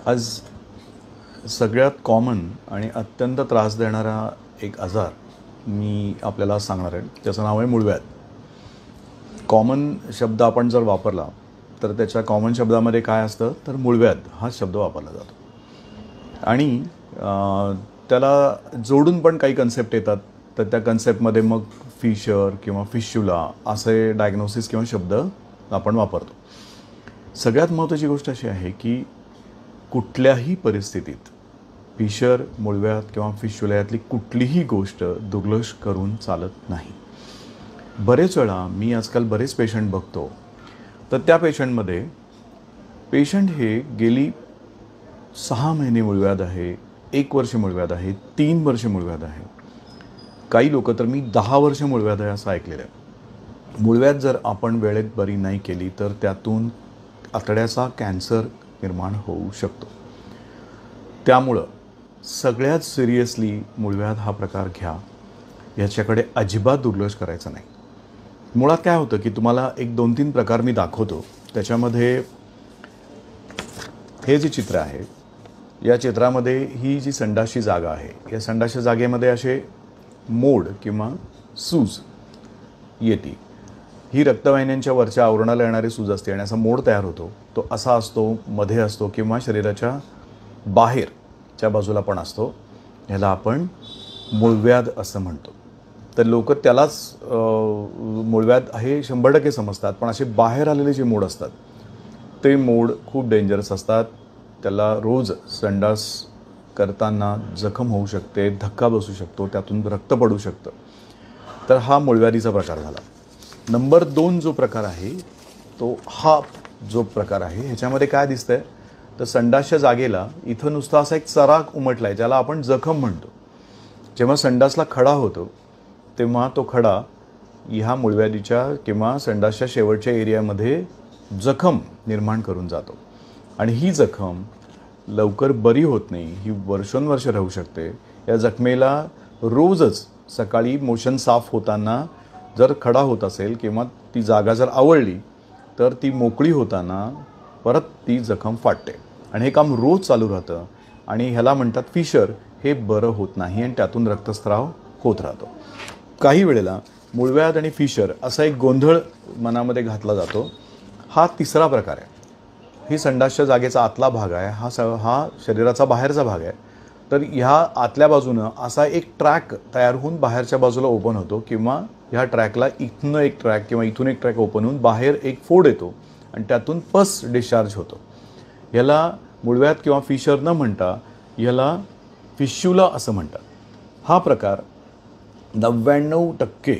आज सगळ्यात कॉमन आणि अत्यंत त्रास देणारा एक आजार मी आपल्याला सांगणार आहे. त्याचं नाव आहे मूळव्याध. कॉमन शब्द आपण जर वापरला तर त्याच्या कॉमन शब्दामध्ये काय असतं तर मूळव्याध हा शब्द वापरला जातो. आणि त्याला जोडून पण काही कन्सेप्ट येतात. तर त्या कन्सेप्टमध्ये मग फिशर किंवा फिश्युला असे डायग्नोसिस किंवा शब्द आपण वापरतो. सगळ्यात महत्त्वाची गोष्ट अशी आहे की कुठल्याही परिस्थितीत फिशर, मूळव्याध किंवा फिश्युला यातली कुठलीही गोष्ट दुर्लक्ष करून चालत नाही. बरेच वेळा मी आजकाल बरेच पेशंट बघतो, तर त्या पेशंटमध्ये पेशंट हे गेली 6 महिने मूळव्याध आहे, 1 वर्ष मूळव्याध आहे, 3 वर्ष मूळव्याध आहे. काही लोक तर मी 10 वर्ष मूळव्याध आहे असं ऐकलेलं आहे. मूळव्याध जर आपण वेळेत बरी नाही केली तर त्यातून आतड्याचा कॅन्सर निर्माण होऊ शकतो. त्यामुळं सगळ्यात सिरियसली मूळव्याध हा प्रकार घ्या. याच्याकडे अजिबात दुर्लक्ष करायचं नाही. मुळात काय होतं की तुम्हाला एक 2-3 प्रकार मी दाखवतो. त्याच्यामध्ये हे जे चित्र आहे, या चित्रामध्ये ही जी संडासची जागा आहे, या संडासच्या जागेमध्ये असे मोड किंवा सूज येते. ही रक्तवाहिन्यांच्या वरच्या आवरणाला येणारी सूज असते आणि असा मोड तयार होतो. तो असा असतो, मध्ये असतो किंवा शरीराच्या बाहेरच्या बाजूला पण असतो. ह्याला आपण मूळव्याध असं म्हणतो. तर लोक त्यालाच मूळव्याध हे 100% समजतात. पण असे बाहेर आलेले जे मोड असतात ते मोड खूप डेंजरस असतात. त्याला रोज संडास करताना जखम होऊ शकते, धक्का बसू शकतो, त्यातून रक्त पडू शकतं. तर हा मूळव्याधीचा प्रकार झाला. नंबर 2 जो प्रकार आहे तो हा जो प्रकार आहे, ह्याच्यामध्ये काय दिसतंय तर संडासच्या जागेला इथं नुसता असा एक चराक उमटलाय, ज्याला आपण जखम म्हणतो. जेव्हा संडासला खडा होतो तेव्हा तो खडा ह्या मूळव्याधीच्या किंवा संडासच्या शेवटच्या एरियामध्ये जखम निर्माण करून जातो. आणि ही जखम लवकर बरी होत नाही, ही वर्षोनवर्ष राहू शकते. या जखमेला रोजच सकाळी मोशन साफ होताना जर खडा होत असेल किंवा ती जागा जर आवळली तर ती मोकळी होताना परत ती जखम फाटते. आणि हे काम रोज चालू राहतं आणि ह्याला म्हणतात फिशर. हे बरं होत नाही आणि त्यातून रक्तस्राव होत राहतो. काही वेळेला मूळव्याध आणि फिशर असा एक गोंधळ मनामध्ये घातला जातो. हा तिसरा प्रकार आहे. ही संडासच्या जागेचा आतला भाग आहे, हा शरीराचा बाहेरचा भाग आहे. तर ह्या आतल्या बाजूनं असा एक ट्रॅक तयार होऊन बाहेरच्या बाजूला ओपन होतो किंवा ह्या ट्रॅकला इथनं एक ट्रॅक किंवा इथून एक ट्रॅक ओपन होऊन बाहेर एक फोड येतो आणि त्यातून पस डिस्चार्ज होतो. ह्याला मूळव्याध किंवा फिशर न म्हणता ह्याला फिश्युला असं म्हणतात. हा प्रकार 99%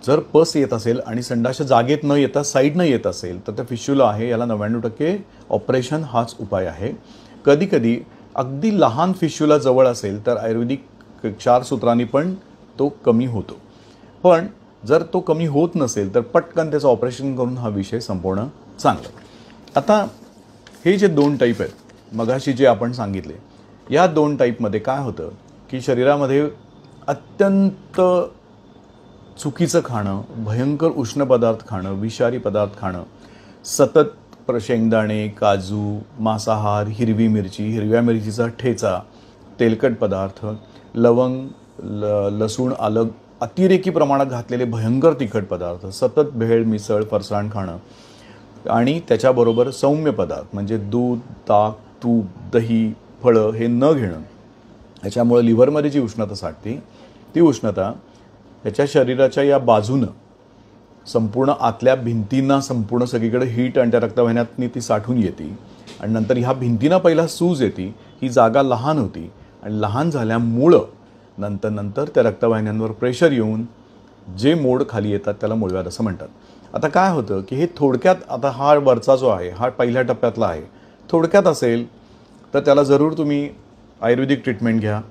जर पस येत असेल आणि संडासच्या जागेत न येता साईडनं येत असेल तर ते फिश्युला आहे. याला 99% ऑपरेशन हाच उपाय आहे. कधीकधी अगदी लहान फिश्युला जवळ असेल तर आयुर्वेदिक 4 सूत्रांनी पण तो कमी होतो. पण जर तो कमी होत नसेल तर पटकन त्याचं ऑपरेशन करून हा विषय संपवणं चांगलं. आता हे जे 2 टाईप आहेत मगाशी जे आपण सांगितले, या 2 टाईपमध्ये काय होतं की शरीरामध्ये अत्यंत चुकीचं खाणं, भयंकर उष्ण पदार्थ खाणं, विषारी पदार्थ खाणं, सतत शेंगदाणे, काजू, मांसाहार, हिरवी मिरची, हिरव्या मिरचीचा ठेचा, तेलकट पदार्थ, लवंग, लसूण, आलं अतिरेकी प्रमाणात घातलेले भयंकर तिखट पदार्थ, सतत भेळ, मिसळ, फरसाण खाणं आणि त्याच्याबरोबर सौम्य पदार्थ म्हणजे दूध, ताक, तूप, दही, फळं हे न घेणं. याच्यामुळे लिव्हरमध्ये जी उष्णता साठते ती उष्णता याच्या शरीराच्या या बाजूनं संपूर्ण आतल्या भिंतींना संपूर्ण सगळीकडे हीट आणि त्या रक्तवाहिन्यातनी ती साठून येते. आणि नंतर ह्या भिंतींना पहिला सूज येते. ही जागा लहान होती आणि लहान झाल्यामुळं नंतर त्या रक्तवाहिन्यांवर प्रेशर येऊन जे मोड खाली येतात त्याला मूळव्याध असं म्हणतात. आता काय होतं की हे थोडक्यात, आता हा वरचा जो आहे हा पहिल्या टप्प्यातला आहे, थोडक्यात असेल तर त्याला जरूर तुम्ही आयुर्वेदिक ट्रीटमेंट घ्या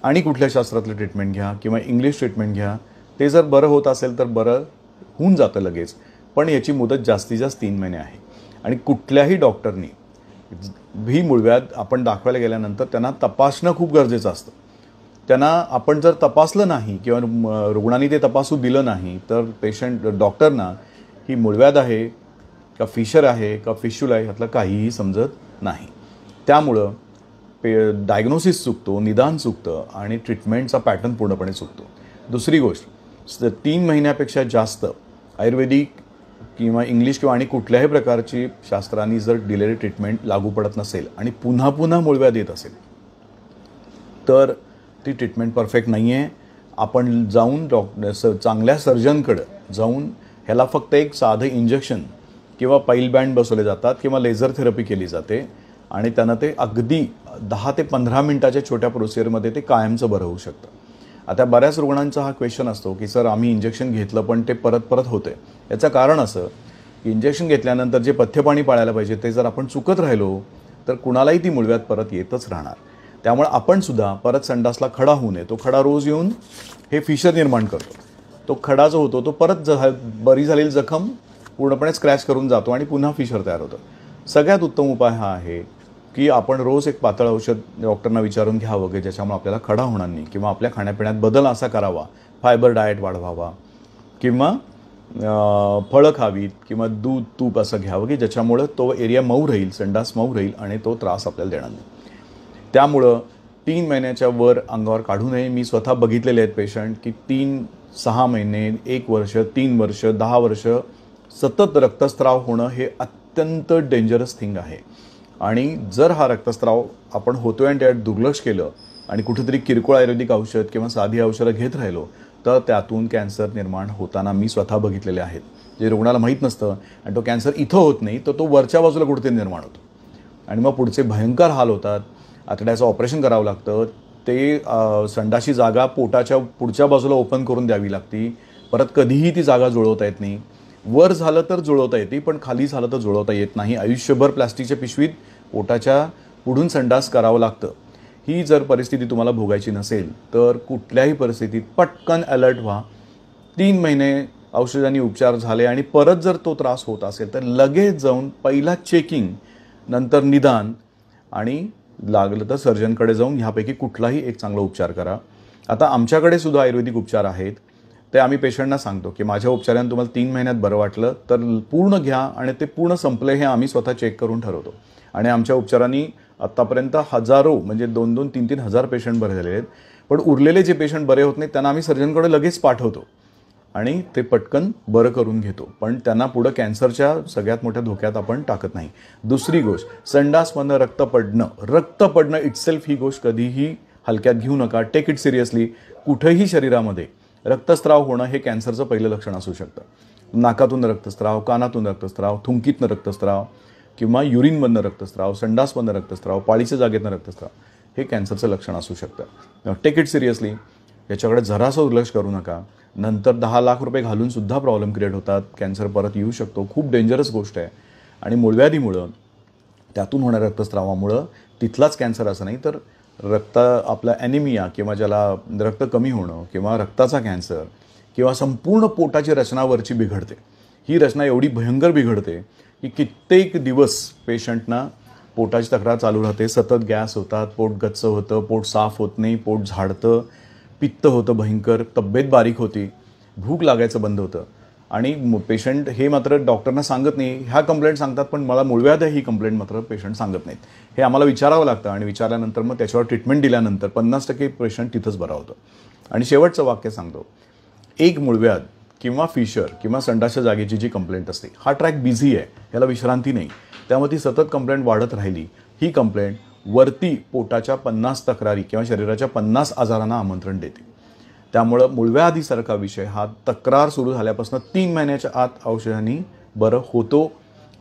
आणि कुठल्या शास्त्रातलं ट्रीटमेंट घ्या किंवा इंग्लिश ट्रीटमेंट घ्या. ते जर बरं होत असेल तर बरं होऊन जातं लगेच. पण याची मुदत जास्तीत जास्त 3 महिने आहे. आणि कुठल्याही डॉक्टरनी ही मूळव्याध आपण दाखवायला गेल्यानंतर त्यांना तपासणं खूप गरजेचं असतं. त्यांना आपण जर तपासलं नाही किंवा रुग्णांनी ते तपासू दिलं नाही तर डॉक्टरना ही मूळव्याध आहे का फिशर आहे का फिश्युला आहे ह्यातलं काहीही समजत नाही. त्यामुळं डायग्नोसिस चुकतो, निदान चुकतं आणि ट्रीटमेंटचा पॅटर्न पूर्णपणे चुकतो. दुसरी गोष्ट, 3 महिन्यापेक्षा जास्त आयुर्वेदिक किंवा इंग्लिश किंवा आणि कुठल्याही प्रकारची शास्त्रांनी जर दिलेली ट्रीटमेंट लागू पडत नसेल आणि पुन्हा पुन्हा मूळव्याध येत असेल तर ती ट्रीटमेंट परफेक्ट नाही आहे. आपण जाऊन चांगल्या सर्जनकडं जाऊन ह्याला फक्त एक साधं इंजेक्शन किंवा पाईल बँड बसवले जातात किंवा लेझर थेरपी केली जाते आणि त्यांना ते अगदी 10 ते 15 मिनिटाच्या छोट्या प्रोसिजरमध्ये ते कायमचं बरं होऊ शकतं. आता बऱ्याच रुग्णांचा हा क्वेश्चन असतो की सर आम्ही इंजेक्शन घेतलं पण ते परत परत होते. याचं कारण असं की इंजेक्शन घेतल्यानंतर जे पथ्यपाणी पाळायला पाहिजे ते जर आपण चुकत राहिलो तर कुणालाही ती मूळव्याध परत येतच राहणार. त्यामुळे आपण सुद्धा परत संडासला खडा होऊ नये. तो खडा रोज येऊन हे फिशर निर्माण करतो. तो खडा जो होतो तो परत बरी झालेली जखम पूर्णपणे स्क्रॅच करून जातो आणि पुन्हा फिशर तयार होतं. सगळ्यात उत्तम उपाय हा आहे की आपण रोज एक पातळ औषध डॉक्टरना विचारून घ्यावं की ज्याच्यामुळे आपल्याला खडा होणार नाही किंवा आपल्या खाण्यापिण्यात बदल असा करावा, फायबर डाएट वाढवावा किंवा फळं खावीत किंवा दूध तूप असं घ्यावं की ज्याच्यामुळं तो एरिया मऊ राहील, संडास मऊ राहील आणि तो त्रास आपल्याला देणार नाही. त्यामुळं 3 महिन्याच्या वर अंगावर काढू नये. मी स्वतः बघितलेले आहेत पेशंट की 3-6 महिने, 1 वर्ष, 3 वर्ष, 10 वर्ष सतत रक्तस्राव होणं हे अत्यंत डेंजरस थिंग आहे. आणि जर हा रक्तस्राव आपण होतोय आणि त्यात दुर्लक्ष केलं आणि कुठेतरी किरकोळ आयुर्वेदिक औषध किंवा साधी औषधं घेत राहिलो तर त्यातून कॅन्सर निर्माण होताना मी स्वतः बघितलेले आहेत. जे रुग्णाला माहीत नसतं आणि तो कॅन्सर इथं होत नाही तर तो वरच्या बाजूला कुठेतरी निर्माण होतो आणि मग पुढचे भयंकर हाल होतात. आतड्याचं ऑपरेशन करावं लागतं. ते संडाशी जागा पोटाच्या पुढच्या बाजूला ओपन करून द्यावी लागती. परत कधीही ती जागा जुळवता येत नाही. वर झालं तर जुळवता येते पण खाली झालं तर जुळवता येत नाही. आयुष्यभर प्लास्टिकच्या पिशवीत पोटाच्या पुढून संडास करावं लागतं. ही जर परिस्थिती तुम्हाला भोगायची नसेल तर कुठल्याही परिस्थितीत पटकन अलर्ट व्हा. 3 महिने औषधांनी उपचार झाले आणि परत जर तो त्रास होत असेल तर लगेच जाऊन पहिला चेकिंग, नंतर निदान आणि लागलं तर सर्जनकडे जाऊन ह्यापैकी कुठलाही एक चांगला उपचार करा. आता आमच्याकडे सुद्धा आयुर्वेदिक उपचार आहेत. ते आम्ही पेशंटना सांगतो की माझ्या उपचाराने तुम्हाला 3 महिन्यात बरं वाटलं तर पूर्ण घ्या आणि ते पूर्ण संपले हे आम्ही स्वतः चेक करून ठरवतो. आणि आमच्या उपचारांनी आत्तापर्यंत हजारो म्हणजे 2-2, 3-3 हजार पेशंट बरे झालेले आहेत. पण उरलेले जे पेशंट बरे होत नाहीत त्यांना आम्ही सर्जनकडे लगेच पाठवतो आणि ते पटकन बरं करून घेतो. पण त्यांना पुढं कॅन्सरच्या सगळ्यात मोठ्या धोक्यात आपण टाकत नाही. दुसरी गोष्ट, संडासमधनं रक्त पडणं इटसेल्फ ही गोष्ट कधीही हलक्यात घेऊ नका. Take it seriously. कुठेही शरीरामध्ये रक्तस्राव होणं हे कॅन्सरचं पहिलं लक्षण असू शकतं. नाकातून रक्तस्राव, कानातून रक्तस्राव, थुंकीतनं रक्तस्राव किंवा युरिनमधनं रक्तस्राव, संडासमधनं रक्तस्राव, पाळीच्या जागेतनं रक्तस्राव हे कॅन्सरचं लक्षण असू शकतं. Take it seriously. याच्याकडे जरासं दुर्लक्ष करू नका. नंतर 10 लाख रुपये घालून सुद्धा प्रॉब्लेम क्रिएट होतात. कॅन्सर परत येऊ शकतो. खूप डेंजरस गोष्ट आहे. आणि मूळव्याधीमुळं त्यातून होणाऱ्या रक्तस्रावामुळं तिथलाच कॅन्सर असं नाही तर रक्त आपला ॲनिमिया किंवा ज्याला रक्त कमी होणं किंवा रक्ताचा कॅन्सर किंवा संपूर्ण पोटाची रचनावरची बिघडते. ही रचना एवढी भयंकर बिघडते की कित्येक दिवस पेशंटना पोटाची तक्रार चालू राहते. सतत गॅस होतात, पोट गच्च होतं, पोट साफ होत नाही, पोट झाडतं, पित्त होतं भयंकर, तब्येत बारीक होती, भूक लागायचं बंद होतं. आणि पेशंट हे मात्र डॉक्टरना सांगत नाही. ह्या कंप्लेंट सांगतात पण मला मूळव्याध आहे ही कंप्लेंट मात्र पेशंट सांगत नाहीत. हे आम्हाला विचारावं लागतं आणि विचारल्यानंतर मग त्याच्यावर ट्रीटमेंट दिल्यानंतर 50% पेशंट तिथंच बरा होतं. आणि शेवटचं वाक्य सांगतो, एक मूळव्याध किंवा फिशर किंवा संडासच्या जागेची जी कंप्लेंट असते हा ट्रॅक बिझी आहे, याला विश्रांती नाही. त्यामुळे ती सतत कंप्लेंट वाढत राहिली. ही कंप्लेंट वरती पोटाच्या 50 तक्रारी किंवा शरीराच्या 50 आजारांना आमंत्रण देते. त्यामुळं मूळव्याधीसारखा विषय हा तक्रार सुरू झाल्यापासून 3 महिन्याच्या आत औषधांनी बरं होतो.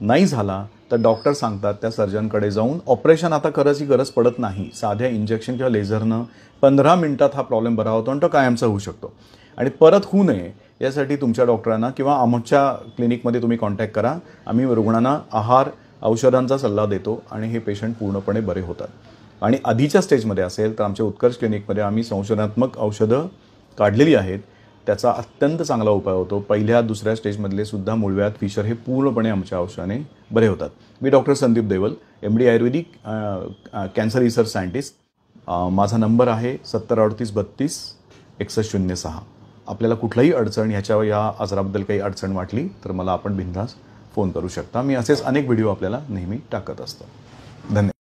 नाही झाला तर डॉक्टर सांगतात त्या सर्जनकडे जाऊन ऑपरेशन आता करायची गरज पडत नाही. साध्या इंजेक्शन किंवा लेझरनं 15 मिनिटात हा प्रॉब्लेम बरा होतो आणि तो कायमचा होऊ शकतो. आणि परत होऊ नये यासाठी तुमच्या डॉक्टरांना किंवा आमच्या क्लिनिकमध्ये तुम्ही कॉन्टॅक्ट करा. आम्ही रुग्णांना आहार, औषधांचा सल्ला देतो आणि हे पेशंट पूर्णपणे बरे होतात. आणि आधीच्या स्टेजमध्ये असेल तर आमच्या उत्कर्ष क्लिनिकमध्ये आम्ही संशोधनात्मक औषधं काढलेली आहेत. त्याचा अत्यंत चांगला उपाय होतो. पहिल्या दुसऱ्या स्टेजमधले सुद्धा मूळव्याध, फिशर हे पूर्णपणे आमच्या औषधाने बरे होतात. मी डॉक्टर संदीप देवल, MD आयुर्वेदिक, कॅन्सर रिसर्च सायंटिस्ट. माझा नंबर आहे 7038326106. आपल्याला कुठलाही अडचण या आजाराबद्दल काही अडचण वाटली तर मला आपण बिनधास्त फोन करू शकता. मी असेच अनेक व्हिडिओ आपल्याला नेहमी टाकत असतो. धन्यवाद.